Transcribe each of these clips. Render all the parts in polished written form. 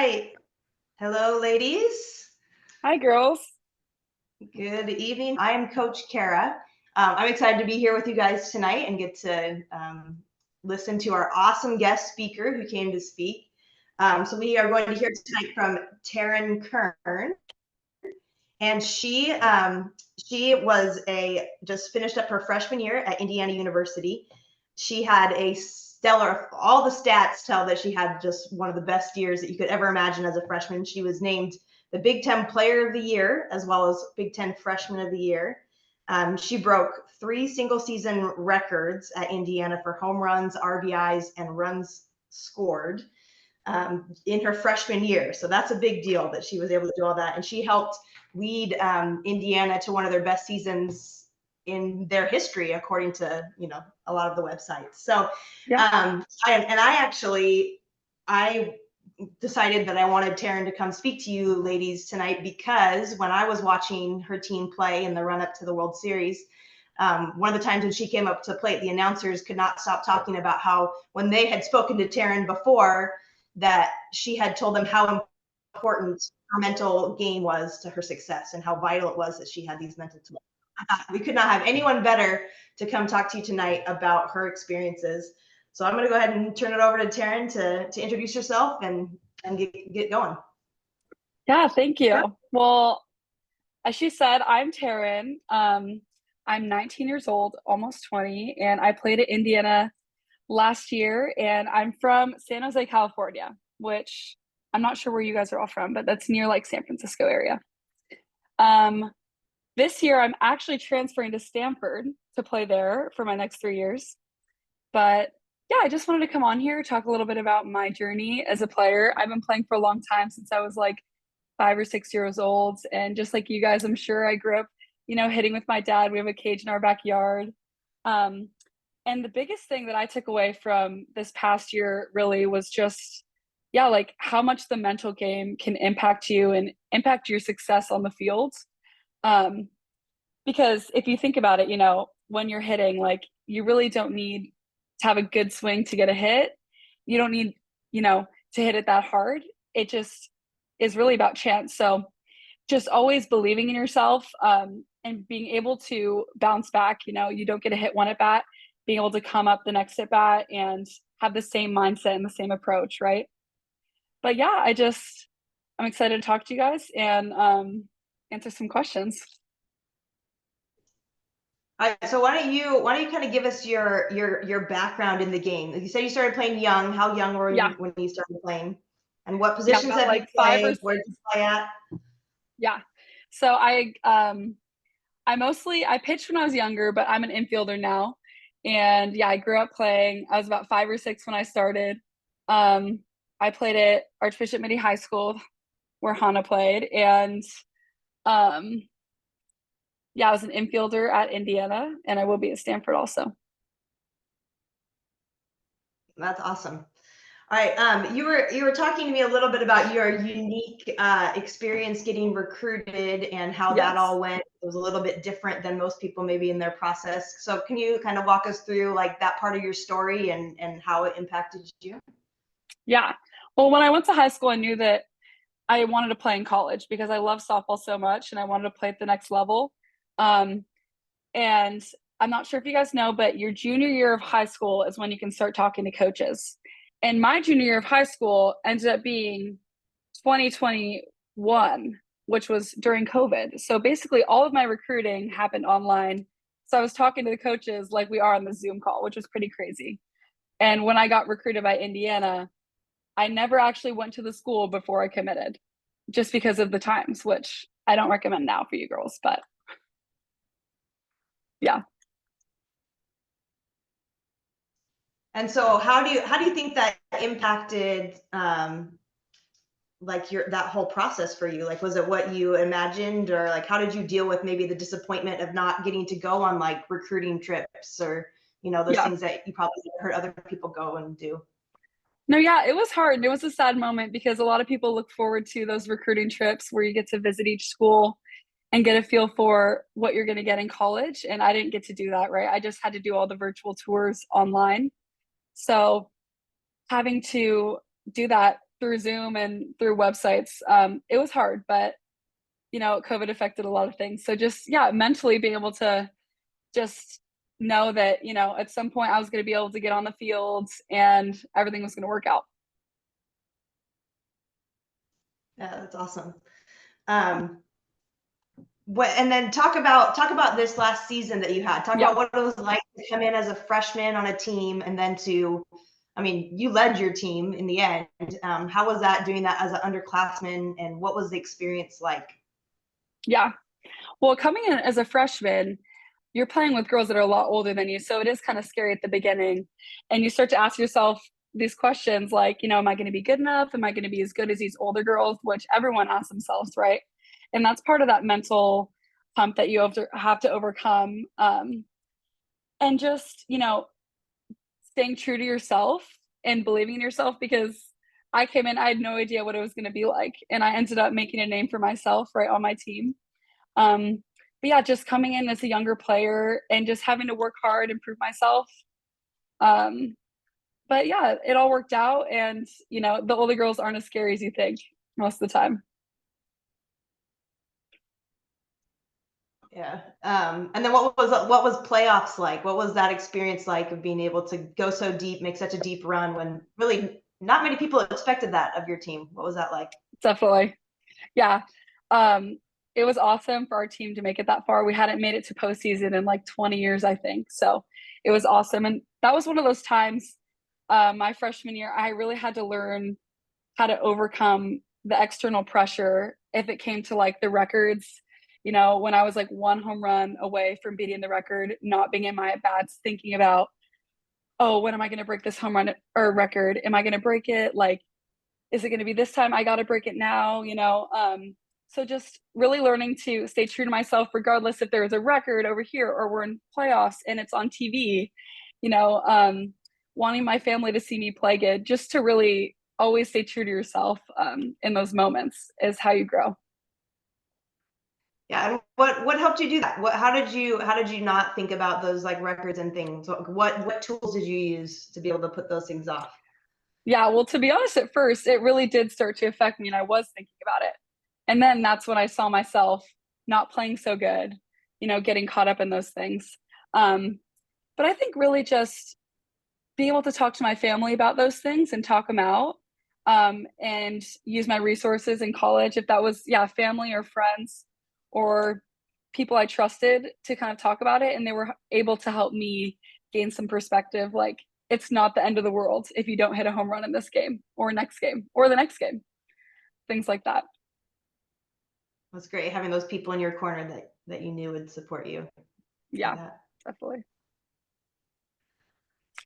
right. Hello, ladies. Hi, girls. Good evening. I am Coach Kara. I'm excited to be here with you guys tonight and get to listen to our awesome guest speaker who came to speak. So we are going to hear tonight from Taryn Kern, and she was just finished up her freshman year at Indiana University. She had a stellar, all the stats tell that she had just one of the best years that you could ever imagine as a freshman. She was named the Big Ten Player of the Year as well as Big Ten Freshman of the Year. She broke 3 single season records at Indiana for home runs, RBIs, and runs scored in her freshman year. So that's a big deal that she was able to do all that. And she helped lead Indiana to one of their best seasons in their history, according to a lot of the websites. So Yeah. I decided that I wanted Taryn to come speak to you ladies tonight because when I was watching her team play in the run up to the World Series, one of the times when she came up to plate, the announcers could not stop talking about how when they had spoken to Taryn before, that she had told them how important her mental game was to her success and how vital it was that she had these mental tools. We could not have anyone better to come talk to you tonight about her experiences. So I'm going to go ahead and turn it over to Taryn to introduce yourself and get going. Yeah, thank you. Well, as she said, I'm Taryn. I'm 19 years old, almost 20, and I played at Indiana last year, and I'm from San Jose, California, which I'm not sure where you guys are all from, but that's near like San Francisco area. This year, I'm actually transferring to Stanford to play there for my next 3 years. But yeah, I just wanted to come on here, talk a little bit about my journey as a player. I've been playing for a long time, since I was like 5 or 6 years old. And just like you guys, I'm sure I grew up, hitting with my dad. We have a cage in our backyard. And the biggest thing that I took away from this past year really was just, yeah, like how much the mental game can impact you and impact your success on the field. Because if you think about it, when you're hitting, like you really don't need to have a good swing to get a hit. You don't need, to hit it that hard. It just is really about chance. So just always believing in yourself, and being able to bounce back. You don't get a hit one at bat, being able to come up the next at bat and have the same mindset and the same approach, right? But yeah, I'm excited to talk to you guys and answer some questions. So why don't you kind of give us your background in the game? You said you started playing young. How young were Yeah. you when you started playing? And what Yeah, positions about have you like 5 or 6. played? Where did you play at? Yeah. So I pitched when I was younger, but I'm an infielder now. And yeah, I grew up playing. I was about 5 or 6 when I started. Um, I played at Archbishop Mitty High School where Hannah played. And yeah, I was an infielder at Indiana, and I will be at Stanford also. That's awesome. All right. You were talking to me a little bit about your unique experience getting recruited and how that Yes. all went. It was a little bit different than most people maybe in their process. So can you kind of walk us through like that part of your story and how it impacted you? Yeah. Well, when I went to high school, I knew that I wanted to play in college because I love softball so much and I wanted to play at the next level. Um, and I'm not sure if you guys know, but your junior year of high school is when you can start talking to coaches. And my junior year of high school ended up being 2021, which was during COVID. So basically, all of my recruiting happened online. So I was talking to the coaches like we are on the Zoom call, which was pretty crazy. And when I got recruited by Indiana, I never actually went to the school before I committed just because of the times, which I don't recommend now for you girls, but yeah. And so how do you think that impacted like that whole process for you? Like, was it what you imagined, or like how did you deal with maybe the disappointment of not getting to go on like recruiting trips, or those Yeah. things that you probably heard other people go and do? No, yeah, it was hard. And it was a sad moment because a lot of people look forward to those recruiting trips where you get to visit each school and get a feel for what you're going to get in college. And I didn't get to do that, right? I just had to do all the virtual tours online. So having to do that through Zoom and through websites. It was hard, but COVID affected a lot of things. So just, yeah, mentally being able to just know that, at some point I was going to be able to get on the field and everything was going to work out. Yeah, that's awesome. And then talk about this last season that you had. Talk about what it was like to come in as a freshman on a team and then you led your team in the end. How was that doing that as an underclassman, and what was the experience like? Yeah. Well, coming in as a freshman, you're playing with girls that are a lot older than you. So it is kind of scary at the beginning. And you start to ask yourself these questions like, am I going to be good enough? Am I going to be as good as these older girls? Which everyone asks themselves, right? And that's part of that mental hump that you have to overcome. And just, staying true to yourself and believing in yourself, because I came in, I had no idea what it was going to be like. And I ended up making a name for myself right on my team. But yeah, just coming in as a younger player and just having to work hard and prove myself. But yeah, it all worked out. And, the older girls aren't as scary as you think most of the time. Yeah. And then what was playoffs like? What was that experience like of being able to go so deep, make such a deep run when really not many people expected that of your team? What was that like? Definitely. Yeah. It was awesome for our team to make it that far. We hadn't made it to postseason in like 20 years, I think. So it was awesome. And that was one of those times, my freshman year, I really had to learn how to overcome the external pressure if it came to like the records. When I was like one home run away from beating the record, not being in my at-bats, thinking about, oh, when am I going to break this home run or record? Am I going to break it? Like, is it going to be this time? I got to break it now, So just really learning to stay true to myself, regardless if there's a record over here or we're in playoffs and it's on TV, wanting my family to see me play good, just to really always stay true to yourself in those moments is how you grow. Yeah. And what helped you do that? How did you not think about those like records and things? What tools did you use to be able to put those things off? Yeah, well, to be honest, at first, it really did start to affect me, and I was thinking about it. And then that's when I saw myself not playing so good, getting caught up in those things. But I think really just being able to talk to my family about those things and talk them out, and use my resources in college, if that was, family or friends or people I trusted, to kind of talk about it. And they were able to help me gain some perspective. Like, it's not the end of the world if you don't hit a home run in this game or next game or the next game, things like that. It's great having those people in your corner that you knew would support you. Yeah, definitely.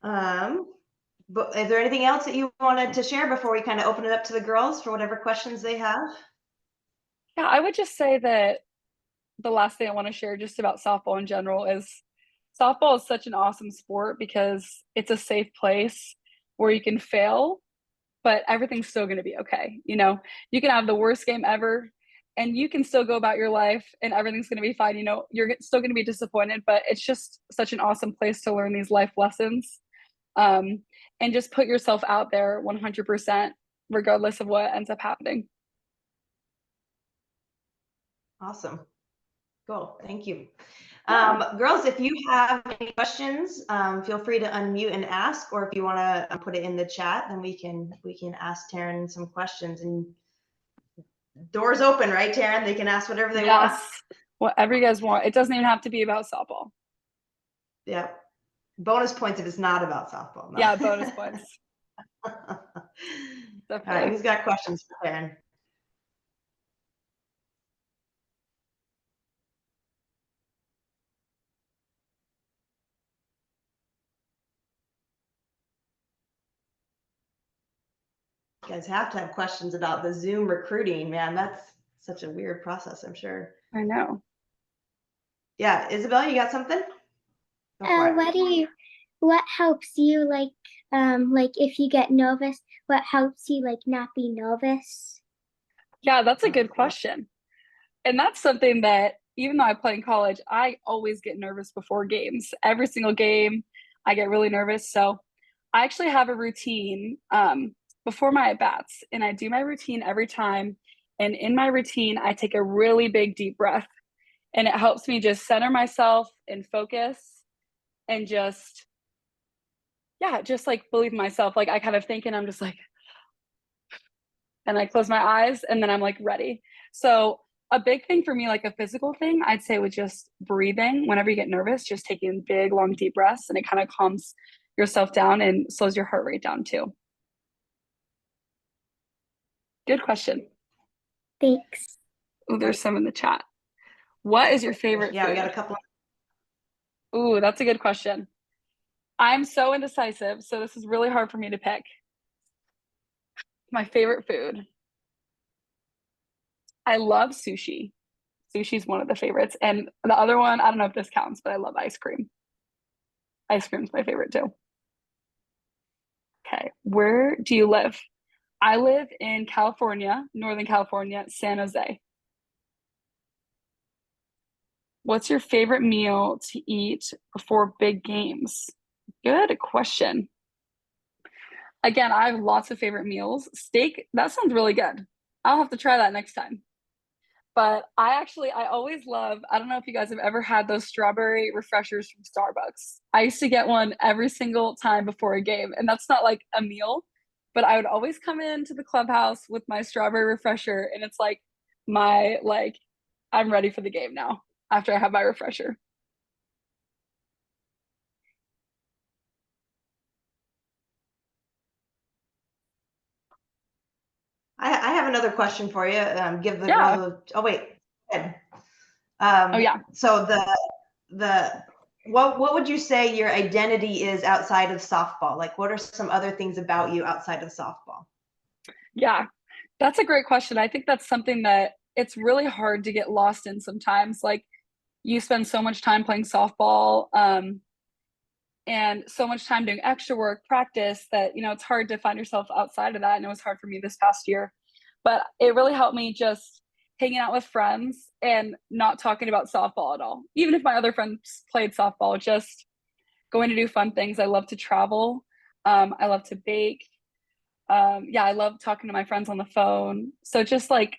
But is there anything else that you wanted to share before we kind of open it up to the girls for whatever questions they have? Yeah, I would just say that the last thing I want to share just about softball in general is softball is such an awesome sport because it's a safe place where you can fail, but everything's still going to be okay. You can have the worst game ever and you can still go about your life and everything's going to be fine. You're still going to be disappointed, but it's just such an awesome place to learn these life lessons, and just put yourself out there 100%, regardless of what ends up happening. Awesome. Cool. Thank you. Girls, if you have any questions, feel free to unmute and ask, or if you want to put it in the chat, then we can ask Taryn some questions. And doors open, right, Taryn? They can ask whatever they want. Whatever you guys want. It doesn't even have to be about softball. Yeah. Bonus points if it's not about softball. No. Yeah, bonus points. All right, who's got questions for Taryn? You guys have to have questions about the Zoom recruiting, man. That's such a weird process, I'm sure. I know. Yeah, Isabel, you got something? What helps you like if you get nervous, what helps you like not be nervous? Yeah, that's a good question. And that's something that even though I play in college, I always get nervous before games. Every single game, I get really nervous. So I actually have a routine before my at-bats, and I do my routine every time. And in my routine, I take a really big deep breath, and it helps me just center myself and focus and just, yeah, just like believe in myself. Like I kind of think and I'm just like, and I close my eyes and then I'm like ready. So a big thing for me, like a physical thing, I'd say with just breathing. Whenever you get nervous, just taking big, long, deep breaths, and it kind of calms yourself down and slows your heart rate down too. Good question. Thanks. Oh, there's some in the chat. What is your favorite Yeah, food? we got a couple. Ooh, that's a good question. I'm so indecisive, so this is really hard for me to pick. My favorite food. I love sushi. Sushi's one of the favorites. And the other one, I don't know if this counts, but I love ice cream. Ice cream's my favorite too. Okay, where do you live? I live in California, Northern California, San Jose. What's your favorite meal to eat before big games? Good question. Again, I have lots of favorite meals. Steak, that sounds really good. I'll have to try that next time. But I always love, I don't know if you guys have ever had those strawberry refreshers from Starbucks. I used to get one every single time before a game, and that's not like a meal, but I would always come into the clubhouse with my strawberry refresher, and it's like I'm ready for the game now after I have my refresher. I have another question for you. Give the Yeah. girls oh wait. Good. Oh yeah. So what would you say your identity is outside of softball? Like what are some other things about you outside of softball? Yeah, that's a great question. I think that's something that it's really hard to get lost in sometimes. Like you spend so much time playing softball, and so much time doing extra work, practice, that, it's hard to find yourself outside of that. And it was hard for me this past year, but it really helped me just hanging out with friends and not talking about softball at all. Even if my other friends played softball, just going to do fun things. I love to travel. I love to bake. Yeah, I love talking to my friends on the phone. So just like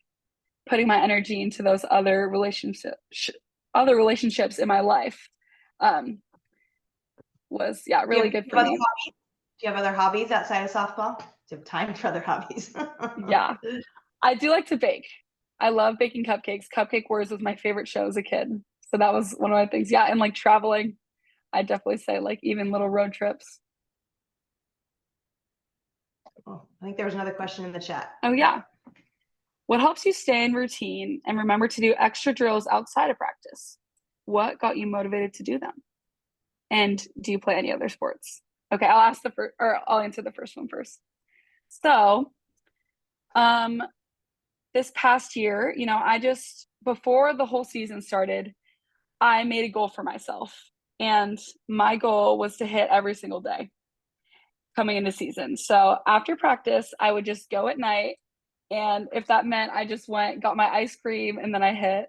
putting my energy into those other relationships in my life, was really good for me. Do you have other hobbies outside of softball? Do you have time for other hobbies? Yeah, I do like to bake. I love baking cupcakes. Cupcake Wars was my favorite show as a kid. So that was one of my things. Yeah, and like traveling, I definitely say like even little road trips. Oh, I think there was another question in the chat. Oh yeah. What helps you stay in routine and remember to do extra drills outside of practice? What got you motivated to do them? And do you play any other sports? Okay, I'll answer the first one first. So, this past year, before the whole season started, I made a goal for myself. And my goal was to hit every single day coming into season. So after practice, I would just go at night. And if that meant I just got my ice cream, and then I hit,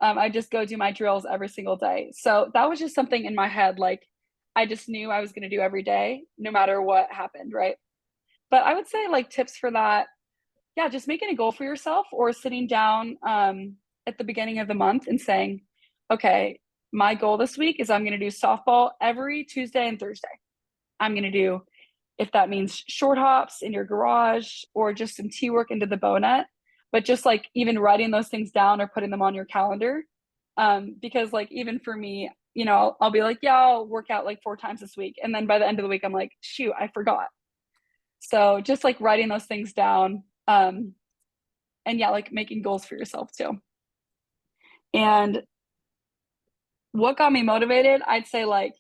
I just go do my drills every single day. So that was just something in my head. Like I just knew I was going to do every day, no matter what happened. Right. But I would say like tips for that. Yeah. Just making a goal for yourself, or sitting down, at the beginning of the month and saying, okay, my goal this week is I'm going to do softball every Tuesday and Thursday. I'm going to do, if that means short hops in your garage or just some tee work into the bow net, but just like even writing those things down or putting them on your calendar. Because like, even for me, I'll be like, yeah, I'll work out like 4 times this week. And then by the end of the week, I'm like, shoot, I forgot. So just like writing those things down. And yeah, like making goals for yourself too. And what got me motivated, I'd say like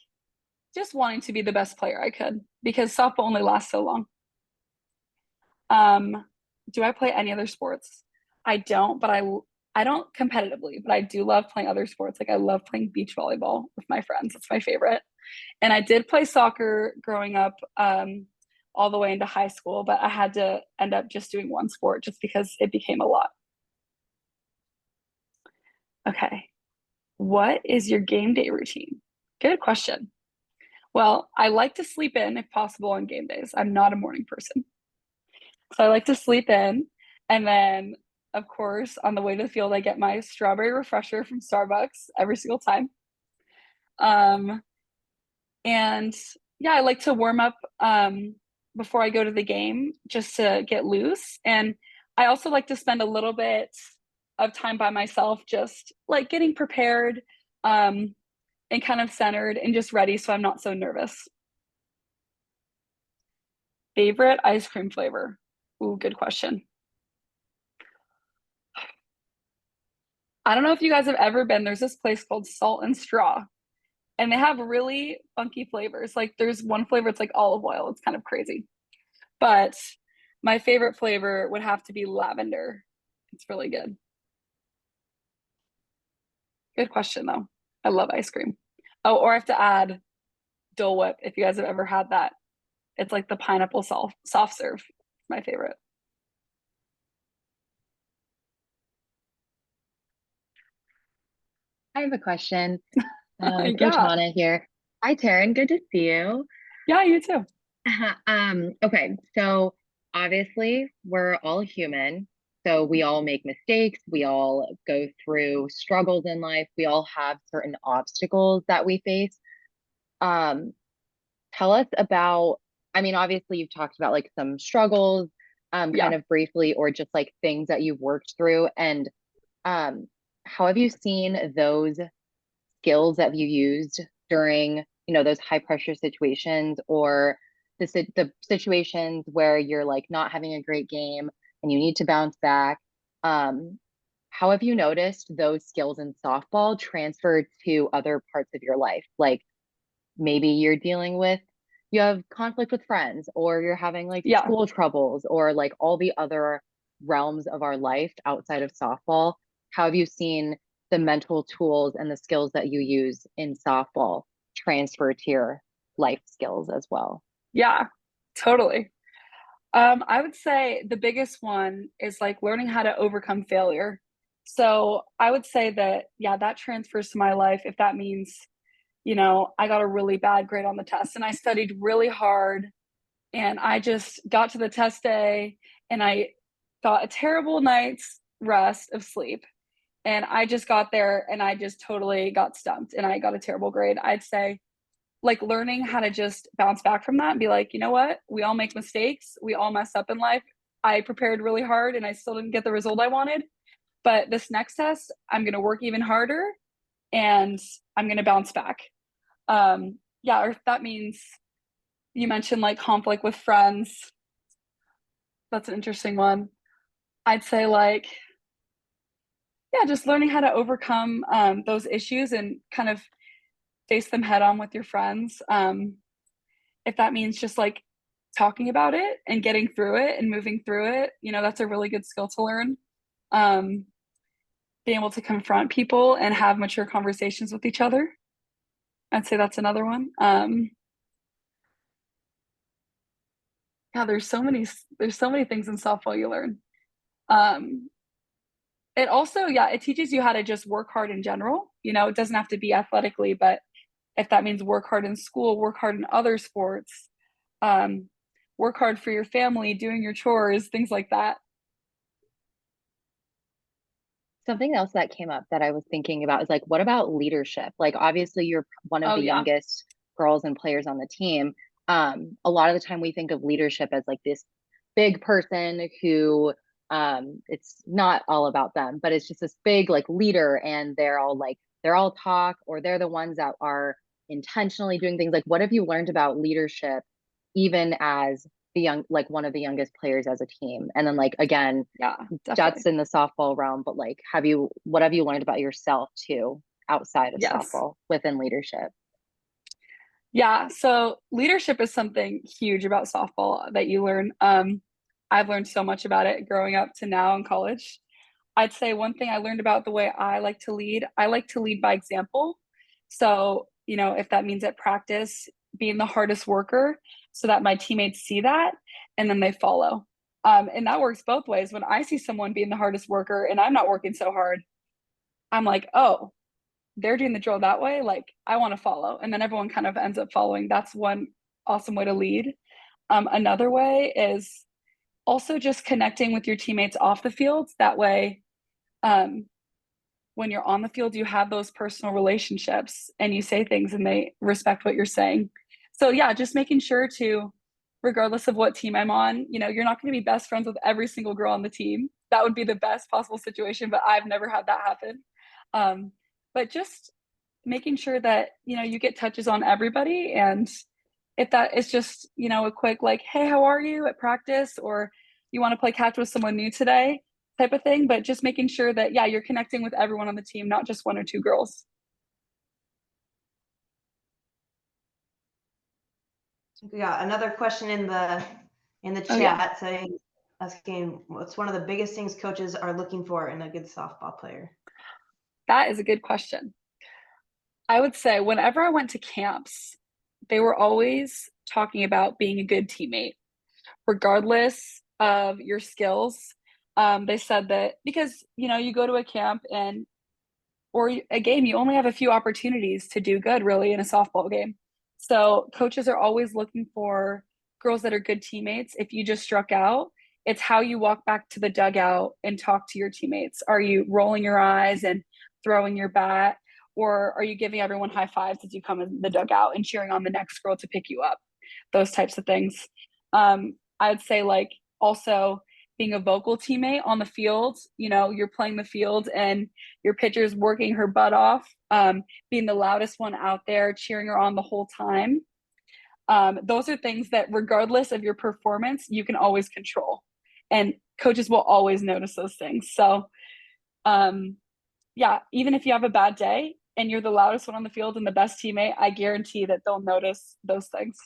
just wanting to be the best player I could, because softball only lasts so long. Do I play any other sports? I don't, but I don't competitively, but I do love playing other sports. Like I love playing beach volleyball with my friends. It's my favorite. And I did play soccer growing up, all the way into high school, but I had to end up just doing one sport just because it became a lot. Okay. What is your game day routine? Good question. Well, I like to sleep in if possible on game days. I'm not a morning person. So I like to sleep in. And then, of course, on the way to the field, I get my strawberry refresher from Starbucks every single time. Um, and yeah, I like to warm up before I go to the game just to get loose. And I also like to spend a little bit of time by myself, just like getting prepared and kind of centered and just ready so I'm not so nervous. Favorite ice cream flavor? Ooh, good question. I don't know if you guys have ever been, there's this place called Salt and Straw, and they have really funky flavors. Like there's one flavor, it's like olive oil. It's kind of crazy. But my favorite flavor would have to be lavender. It's really good. Good question though. I love ice cream. Oh, or I have to add Dole Whip if you guys have ever had that. It's like the pineapple soft serve. My favorite. I have a question. Coach Yeah. Hannah here. Hi, Taryn. Good to see you. Yeah, you too. Okay, so obviously we're all human, so we all make mistakes, we all go through struggles in life, we all have certain obstacles that we face. Um, Tell us about, I mean, obviously you've talked about like some struggles, Yeah. kind of briefly, or just like things that you've worked through, and how have you seen those skills that you used during, those high pressure situations, or the situations where you're like not having a great game and you need to bounce back? um how have you noticed those skills in softball transferred to other parts of your life? Like maybe you have conflict with friends, or you're having like Yeah. school troubles, or like all the other realms of our life outside of softball. How have you seen the mental tools and the skills that you use in softball transfer to your life skills as well? Yeah, totally. I would say the biggest one is like learning how to overcome failure. So I would say that, yeah, that transfers to my life if that means, I got a really bad grade on the test and I studied really hard and I just got to the test day and I got a terrible night's rest of sleep. And I just got there and I just totally got stumped and I got a terrible grade. I'd say like learning how to just bounce back from that and be like, you know what? We all make mistakes. We all mess up in life. I prepared really hard and I still didn't get the result I wanted. But this next test, I'm going to work even harder and I'm going to bounce back. Yeah, or if that means you mentioned like conflict with friends. That's an interesting one. I'd say like, yeah, just learning how to overcome those issues and kind of face them head on with your friends. If that means just like talking about it and getting through it and moving through it, that's a really good skill to learn. Um, Being able to confront people and have mature conversations with each other. I'd say that's another one. Yeah, there's so many things in softball you learn. It also, yeah, it teaches you how to just work hard in general. It doesn't have to be athletically, but if that means work hard in school, work hard in other sports, work hard for your family, doing your chores, things like that. Something else that came up that I was thinking about is like, what about leadership? Like, obviously, you're one of Oh, the yeah. youngest girls and players on the team. A lot of the time, we think of leadership as like this big person who, it's not all about them, but it's just this big like leader, and they're all talk, or they're the ones that are intentionally doing things. Like, what have you learned about leadership, even as like one of the youngest players as a team? And then like again, Yeah, that's definitely. in the softball realm, but like what have you learned about yourself too outside of Yes. softball within leadership? Yeah, so leadership is something huge about softball that you learn. I've learned so much about it growing up to now in college. I'd say one thing I learned about the way I like to lead by example. So, if that means at practice being the hardest worker so that my teammates see that and then they follow. And that works both ways. When I see someone being the hardest worker and I'm not working so hard, I'm like, oh, they're doing the drill that way. Like, I want to follow. And then everyone kind of ends up following. That's one awesome way to lead. Another way is also just connecting with your teammates off the field. That way, when you're on the field, you have those personal relationships and you say things and they respect what you're saying. So yeah, just making sure to, regardless of what team I'm on, you're not going to be best friends with every single girl on the team. That would be the best possible situation, but I've never had that happen. But just making sure that, you get touches on everybody. And if that is just, a quick like, hey, how are you at practice? Or you want to play catch with someone new today type of thing, but just making sure that, yeah, you're connecting with everyone on the team, not just one or two girls. We got another question in the Oh, chat yeah. saying, asking what's one of the biggest things coaches are looking for in a good softball player? That is a good question. I would say whenever I went to camps, they were always talking about being a good teammate, regardless of your skills. They said that because, you go to a camp or a game, you only have a few opportunities to do good really in a softball game. So coaches are always looking for girls that are good teammates. If you just struck out, it's how you walk back to the dugout and talk to your teammates. Are you rolling your eyes and throwing your bat? Or are you giving everyone high fives as you come in the dugout and cheering on the next girl to pick you up? Those types of things. I'd say like also being a vocal teammate on the field, you're playing the field and your pitcher's working her butt off, being the loudest one out there, cheering her on the whole time. Those are things that regardless of your performance, you can always control. And coaches will always notice those things. So yeah, even if you have a bad day and you're the loudest one on the field and the best teammate, I guarantee that they'll notice those things.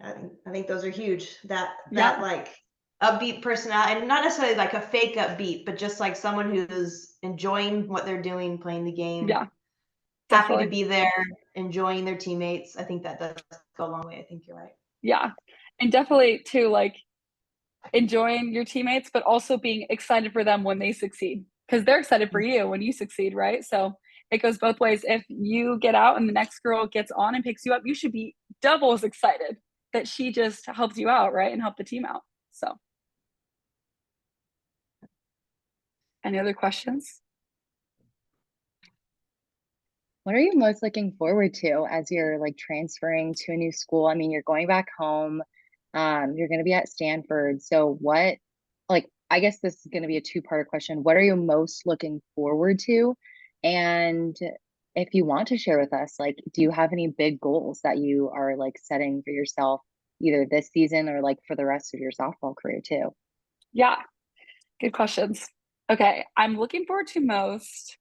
I think those are huge. That Yeah. like upbeat personality, and not necessarily like a fake upbeat, but just like someone who's enjoying what they're doing, playing the game. Yeah, Happy definitely. to be there, enjoying their teammates. I think that does go a long way. I think you're right. Yeah. And definitely too, like enjoying your teammates, but also being excited for them when they succeed because they're excited for you when you succeed, right? So it goes both ways. If you get out and the next girl gets on and picks you up, you should be double as excited that she just helped you out, right? And helped the team out. So any other questions? What are you most looking forward to as you're like transferring to a new school? I mean, you're going back home. You're going to be at Stanford. So what, like, I guess this is going to be a two-part question. What are you most looking forward to? And if you want to share with us, like, do you have any big goals that you are like setting for yourself, either this season or like for the rest of your softball career too? Yeah, good questions. Okay, I'm looking forward to most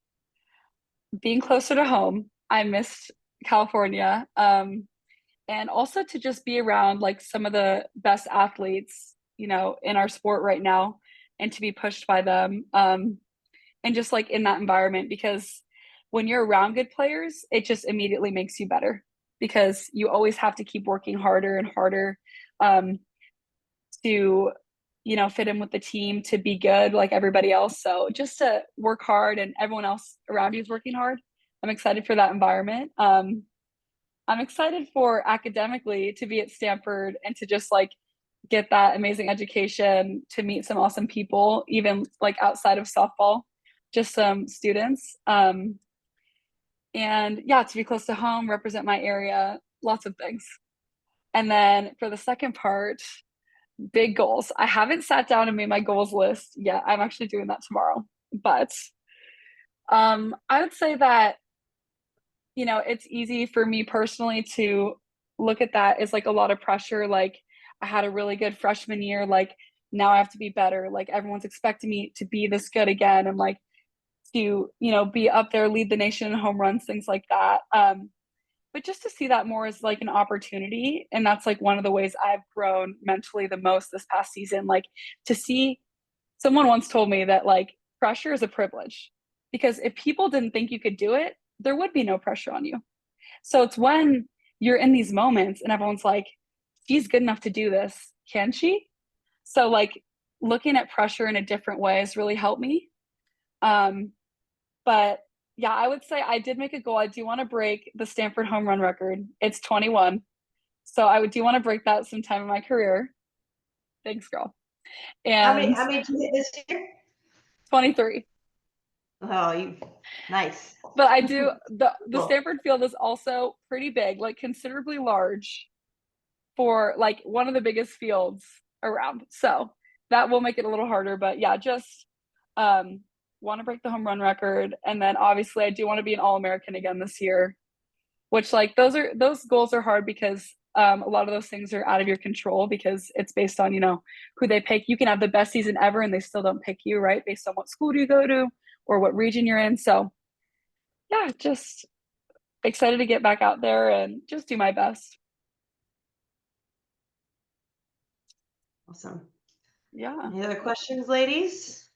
being closer to home. I missed California. And also to just be around like some of the best athletes, in our sport right now and to be pushed by them. And just like in that environment, because when you're around good players, it just immediately makes you better because you always have to keep working harder and harder to fit in with the team to be good like everybody else. So just to work hard and everyone else around you is working hard. I'm excited for that environment. I'm excited for academically to be at Stanford and to just like get that amazing education, to meet some awesome people, even like outside of softball, just some students. And yeah, to be close to home, represent my area, lots of things. And then for the second part, big goals. I haven't sat down and made my goals list yet. I'm actually doing that tomorrow. But I would say that, it's easy for me personally to look at that as like a lot of pressure. Like I had a really good freshman year. Like now I have to be better. Like everyone's expecting me to be this good again and like to, be up there, lead the nation in home runs, things like that. But just to see that more as like an opportunity. And that's like one of the ways I've grown mentally the most this past season. Like to see, someone once told me that like pressure is a privilege because if people didn't think you could do it, there would be no pressure on you. So it's when you're in these moments and everyone's like, she's good enough to do this. Can she? So like looking at pressure in a different way has really helped me. But yeah, I would say I did make a goal. I do want to break the Stanford home run record. It's 21. So I do want to break that sometime in my career. Thanks, girl. How And many did you hit this year? 23. Oh, nice. But I do the Cool. Stanford field is also pretty big, like considerably large for like one of the biggest fields around. So that will make it a little harder. But yeah, just want to break the home run record. And then obviously I do want to be an All-American again this year, which like those goals are hard because a lot of those things are out of your control because it's based on, who they pick. You can have the best season ever and they still don't pick you, right? Based on what school do you go to or what region you're in. So yeah, just excited to get back out there and just do my best. Awesome. Yeah. Any other questions, ladies?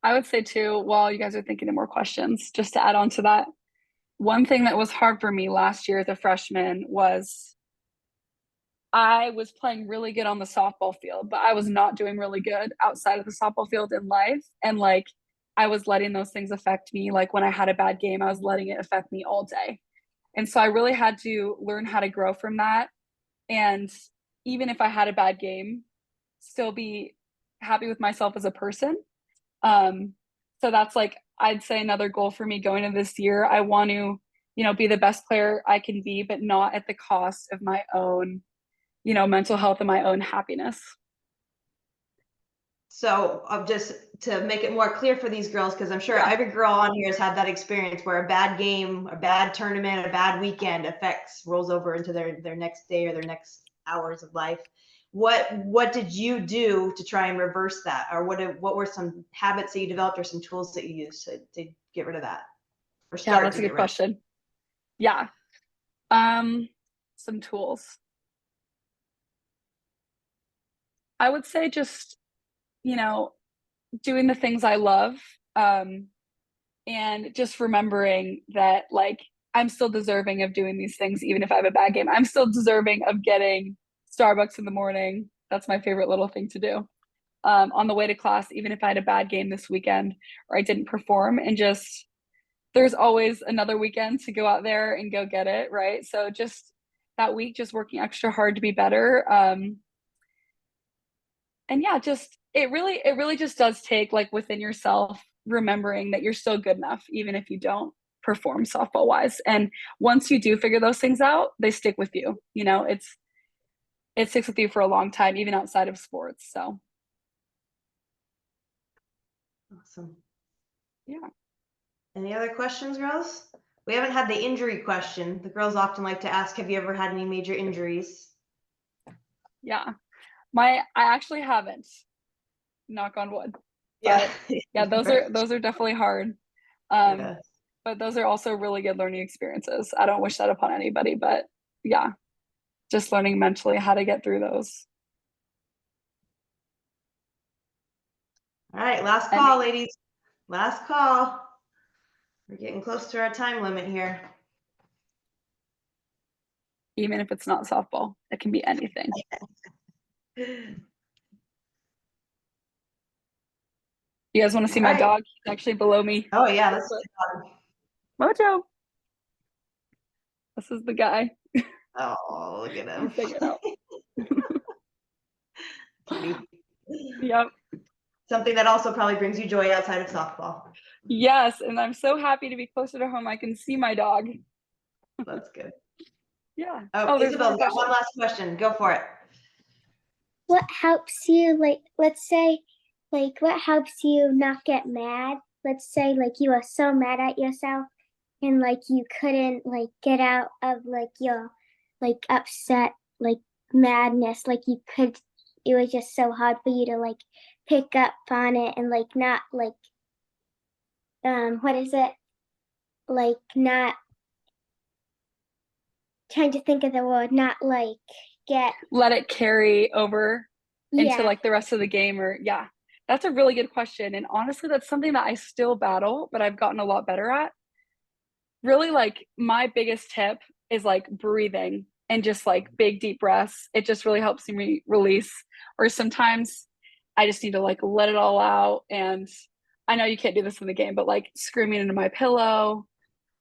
I would say too, while you guys are thinking of more questions, just to add on to that, one thing that was hard for me last year as a freshman was I was playing really good on the softball field, but I was not doing really good outside of the softball field in life. And like, I was letting those things affect me. Like when I had a bad game, I was letting it affect me all day. And so I really had to learn how to grow from that. And even if I had a bad game, still be happy with myself as a person. So that's like, I'd say another goal for me going into this year. I want to, be the best player I can be, but not at the cost of my own, mental health and my own happiness. So just to make it more clear for these girls, because I'm sure Yeah. every girl on here has had that experience where a bad game, a bad tournament, a bad weekend rolls over into their next day or their next hours of life. What did you do to try and reverse that? Or what were some habits that you developed or some tools that you used to get rid of that? Or Yeah, that's a good question. Yeah. Some tools. I would say just, doing the things I love, and just remembering that like I'm still deserving of doing these things, even if I have a bad game. I'm still deserving of getting Starbucks in the morning. That's my favorite little thing to do. On the way to class, even if I had a bad game this weekend or I didn't perform, and just there's always another weekend to go out there and go get it, right? So just that week, just working extra hard to be better. And yeah, just it really just does take like within yourself remembering that you're still good enough even if you don't perform softball wise. And once you do figure those things out, they stick with you. It sticks with you for a long time, even outside of sports. So Awesome. yeah. Any other questions, girls? We haven't had the injury question. The girls often like to ask, have you ever had any major injuries? Yeah. I actually haven't. Knock on wood. But yeah, those are definitely hard. Yeah. But those are also really good learning experiences. I don't wish that upon anybody, but yeah, just learning mentally how to get through those. All right, last call, ladies. Last call. We're getting close to our time limit here. Even if it's not softball, it can be anything. You guys want to see my dog? He's actually below me. Oh yeah, let's Mojo. This is the guy. Oh, look at him. He's taking it out. Kitty. Yep. Something that also probably brings you joy outside of softball. Yes, and I'm so happy to be closer to home. I can see my dog. That's good. Yeah. Oh, Isabel, got one last question. Go for it. What helps you, like, let's say, like, what helps you not get mad? Let's say, like, you are so mad at yourself and, like, you couldn't, like, get out of, like, your, like, upset, like, madness. Like, it was just so hard for you to, like, pick up on it and, like, not, like, what is it? Like, not trying to think of the word, not, like, let it carry over into yeah. like the rest of the game. Or yeah, that's a really good question. And honestly, that's something that I still battle, but I've gotten a lot better at. Really, like my biggest tip is like breathing and just like big deep breaths. It just really helps me release. Or sometimes I just need to like let it all out. And I know you can't do this in the game, but like screaming into my pillow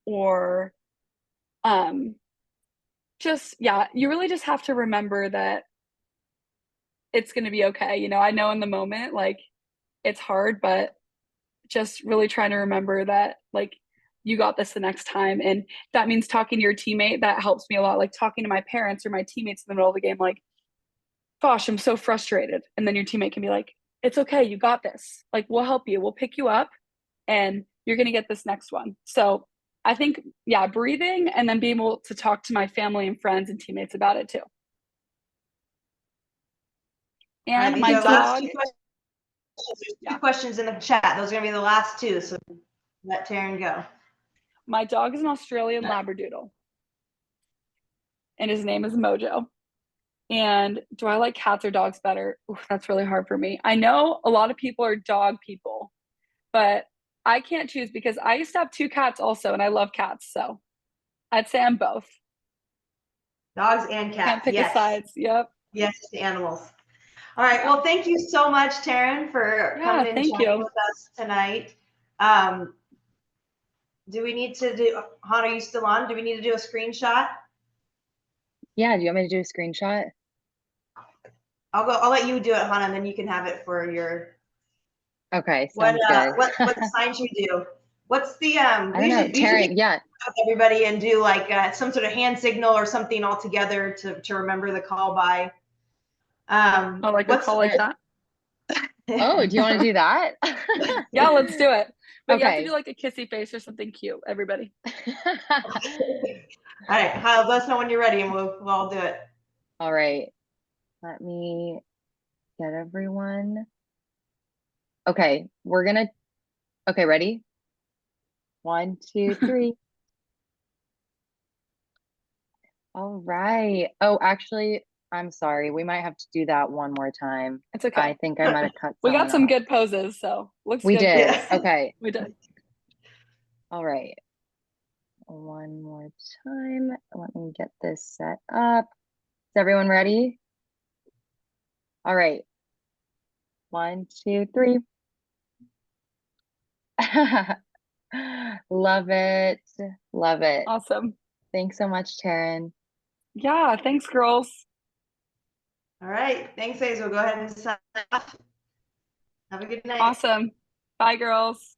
or just, yeah, you really just have to remember that it's going to be okay. You know, I know in the moment, like, it's hard, but just really trying to remember that, like, you got this the next time. And that means talking to your teammate. That helps me a lot. Like talking to my parents or my teammates in the middle of the game, like, gosh, I'm so frustrated. And then your teammate can be like, it's okay. You got this. Like, we'll help you. We'll pick you up and you're going to get this next one. So I think, yeah, breathing and then being able to talk to my family and friends and teammates about it too. And my dog. There's two questions in the chat. Those are going to be the last two. So let Taryn go. My dog is an Australian Labradoodle. And his name is Mojo. And do I like cats or dogs better? Ooh, that's really hard for me. I know a lot of people are dog people, but I can't choose because I used to have 2 cats also, and I love cats. So I'd say I'm both. Dogs and cats. Can't pick a sides. Yep. Yes, to animals. All right. Well, thank you so much, Taryn, for coming and chatting with us tonight. Do we need to do, Hannah, are you still on? Do we need to do a screenshot? Yeah, do you want me to do a screenshot? I'll let you do it, Hannah, and then you can have it for your. Okay, sounds good. What sign should we do? What's the I don't know, Taryn, yeah. Everybody and do like some sort of hand signal or something all together to remember the call by. Like a call like that. Oh, do you want to do that? Yeah, let's do it. But okay. You have to do like a kissy face or something cute, everybody. All right, Kyle, let us know when you're ready and we'll all do it. All right. Let me get everyone. Okay, okay, ready? 1, 2, 3. All right. Oh, actually, I'm sorry. We might have to do that one more time. It's okay. I think I might have cut We got some off. good poses, so looks we good. did. Okay. We did. All right. One more time. Let me get this set up. Is everyone ready? All right. 1, 2, 3. Love it. Love it. Awesome. Thanks so much, Taryn. Yeah, thanks, girls. All right. Thanks, Hazel. Go ahead and sign off. Have a good night. Awesome. Bye, girls.